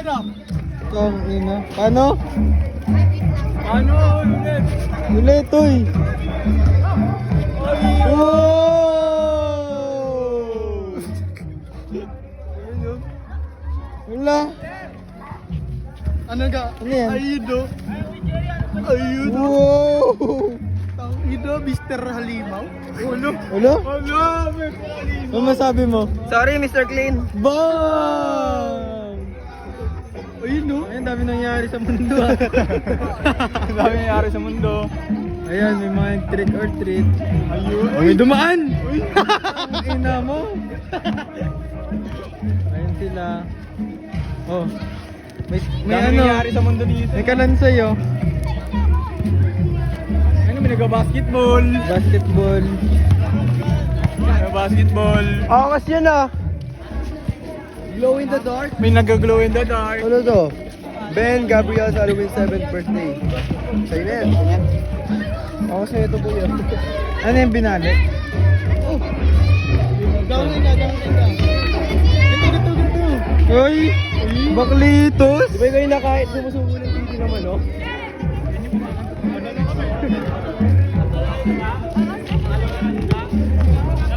Ano? Tang ina. Paano? Ano? Ulit. Ulit, uy. Wow! Wala. Ano ka? Ano yan? Ayudo. Ayudo. Wow! Tangido, Mr. Halimaw. Ano? Wala? Ano? Mr. Halimaw. Ano masabi mo? Sorry, Mr. Clean. Bang! Ayun no? Ayun, dami nangyari sa mundo ah. Ang dami nangyari sa mundo. Ayan, may mga trick or treat. Ayun. May dumaan! Uy. Ang ina mo! Ayun sila. Oh. May Dami ano, nangyari sa mundo dito. may kanan sa'yo. Ano, may nag-basketball. Basketball. Basketball. Akas yan ah! Glow in the dark? May nag-glow in the dark. Ano to? Ben Gabriel's Halloween 7th birthday. Sa'yo na yan. Ako sa'yo ito po yun. Ano yung binali? Download ka. Ito. Uy! Baklitos! Di ba kayo na kahit sumusubo ng TV naman, no?